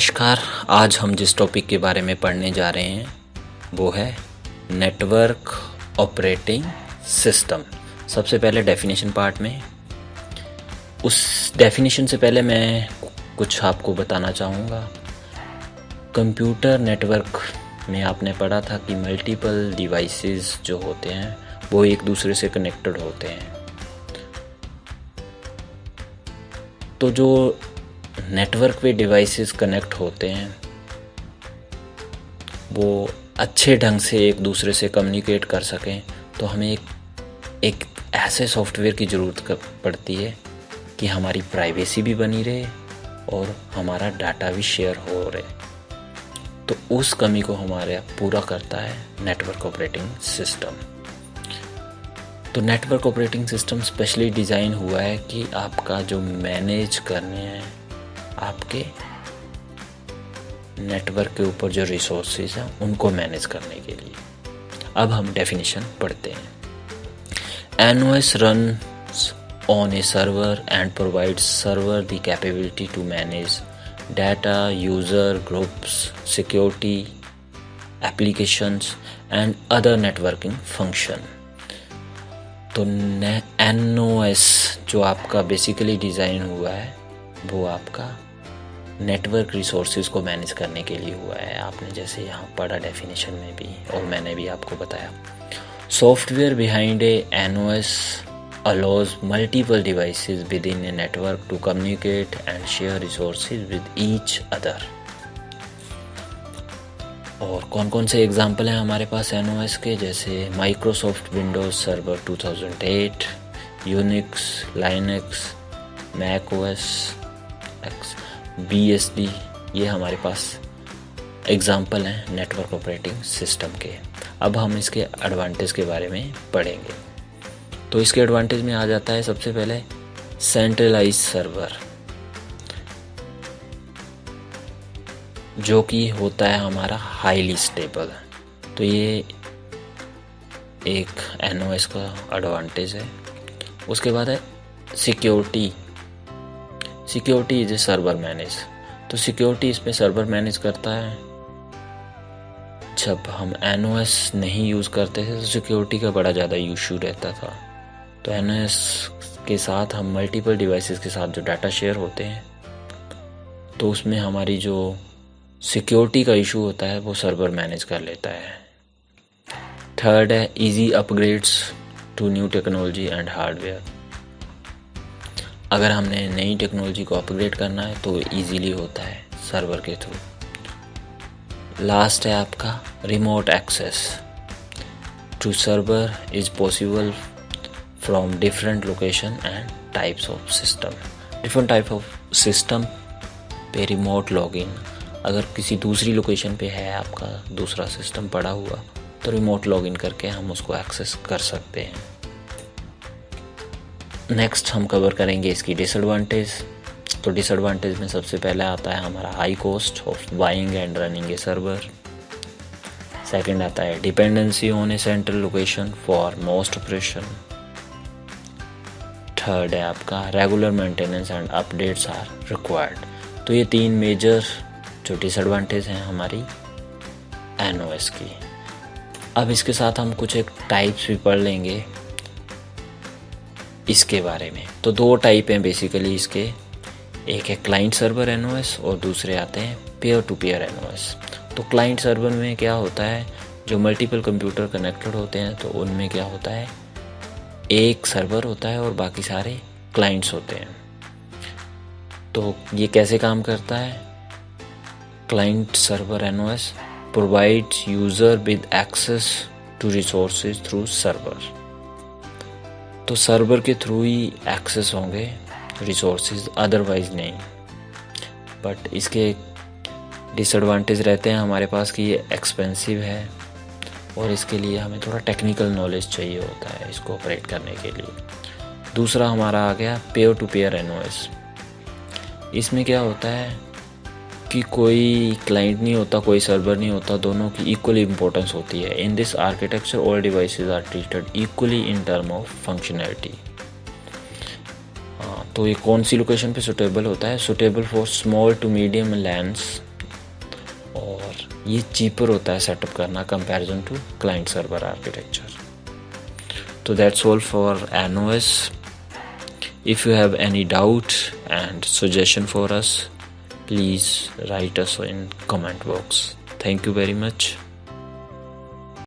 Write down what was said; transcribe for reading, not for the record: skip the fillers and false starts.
नमस्कार। आज हम जिस टॉपिक के बारे में पढ़ने जा रहे हैं वो है नेटवर्क ऑपरेटिंग सिस्टम। सबसे पहले डेफिनेशन पार्ट में, उस डेफिनेशन से पहले मैं कुछ आपको बताना चाहूँगा। कंप्यूटर नेटवर्क में आपने पढ़ा था कि मल्टीपल डिवाइसेस जो होते हैं वो एक दूसरे से कनेक्टेड होते हैं। तो जो नेटवर्क पे डिवाइसेस कनेक्ट होते हैं वो अच्छे ढंग से एक दूसरे से कम्युनिकेट कर सकें, तो हमें एक ऐसे सॉफ्टवेयर की ज़रूरत पड़ती है कि हमारी प्राइवेसी भी बनी रहे और हमारा डाटा भी शेयर हो रहे। तो उस कमी को हमारे पूरा करता है नेटवर्क ऑपरेटिंग सिस्टम। तो network operating system specially design हुआ है कि आपका जो मैनेज करने हैं आपके नेटवर्क के ऊपर जो रिसोर्सेज हैं उनको मैनेज करने के लिए। अब हम डेफिनेशन पढ़ते हैं। NOS runs on a server and provides server the capability to manage data, user groups, security, applications and other networking function। तो NOS जो आपका बेसिकली डिज़ाइन हुआ है वो आपका नेटवर्क रिसोर्सेज को मैनेज करने के लिए हुआ है। आपने जैसे यहाँ पढ़ा डेफिनेशन में भी और मैंने भी आपको बताया। Software behind a NOS allows multiple devices within a network to communicate and share resources with each other। और कौन कौन से एग्जाम्पल हैं हमारे पास NOS के, जैसे Microsoft Windows server 2008, Unix, Linux, Mac OS X, BSD, ये हमारे पास एग्जाम्पल हैं नेटवर्क ऑपरेटिंग सिस्टम के। अब हम इसके एडवांटेज के बारे में पढ़ेंगे। तो इसके एडवांटेज में आ जाता है सबसे पहले सेंट्रलाइज सर्वर, जो कि होता है हमारा हाईली स्टेबल। तो ये एक NOS का एडवांटेज है। उसके बाद है security is a server manage. तो सिक्योरिटी इसमें सर्वर मैनेज करता है। जब हम NOS नहीं यूज़ करते थे तो सिक्योरिटी का बड़ा ज़्यादा इशू रहता था। तो NOS के साथ हम मल्टीपल डिवाइसेस के साथ जो डाटा शेयर होते हैं तो उसमें हमारी जो सिक्योरिटी का इशू होता है वो सर्वर मैनेज कर लेता है। थर्ड है easy upgrades to new technology and hardware. अगर हमने नई टेक्नोलॉजी को अपग्रेड करना है तो इजीली होता है सर्वर के थ्रू। लास्ट है आपका remote access to server is possible from different location and types of system. Different type of system पे रिमोट लॉगिन, अगर किसी दूसरी लोकेशन पे है आपका दूसरा सिस्टम पड़ा हुआ तो रिमोट लॉगिन करके हम उसको एक्सेस कर सकते हैं। नेक्स्ट हम कवर करेंगे इसकी डिसएडवांटेज। तो डिसएडवांटेज में सबसे पहले आता है हमारा high cost of buying and running a server. Second आता है dependency on a central location for most operation. Third है आपका regular maintenance and updates are required. तो ये तीन मेजर जो डिसएडवांटेज हैं हमारी NOS की। अब इसके साथ हम कुछ एक टाइप्स भी पढ़ लेंगे इसके बारे में। तो दो टाइप हैं बेसिकली इसके, एक है क्लाइंट सर्वर NOS और दूसरे आते हैं पेयर टू पेयर NOS। तो क्लाइंट सर्वर में क्या होता है, जो मल्टीपल कंप्यूटर कनेक्टेड होते हैं तो उनमें क्या होता है, एक सर्वर होता है और बाकी सारे क्लाइंट्स होते हैं। तो ये कैसे काम करता है, client server NOS provides user with access to resources through server. तो सर्वर के थ्रू ही एक्सेस होंगे रिसोर्सेज, अदरवाइज नहीं। बट इसके डिसएडवांटेज रहते हैं हमारे पास कि ये एक्सपेंसिव है और इसके लिए हमें थोड़ा टेक्निकल नॉलेज चाहिए होता है इसको ऑपरेट करने के लिए। दूसरा हमारा आ गया पेयर टू पेयर NOS। इसमें क्या होता है कि कोई क्लाइंट नहीं होता, कोई सर्वर नहीं होता, दोनों की इक्वली इम्पोर्टेंस होती है। In this architecture all devices are treated equally in term of functionality. तो ये कौन सी लोकेशन पे सुटेबल होता है, suitable for small to medium LANs और ये चीपर होता है सेटअप करना comparison to client server architecture. तो that's all for NOS. If you have any doubt and suggestion for us, please write us in comment box. Thank you very much.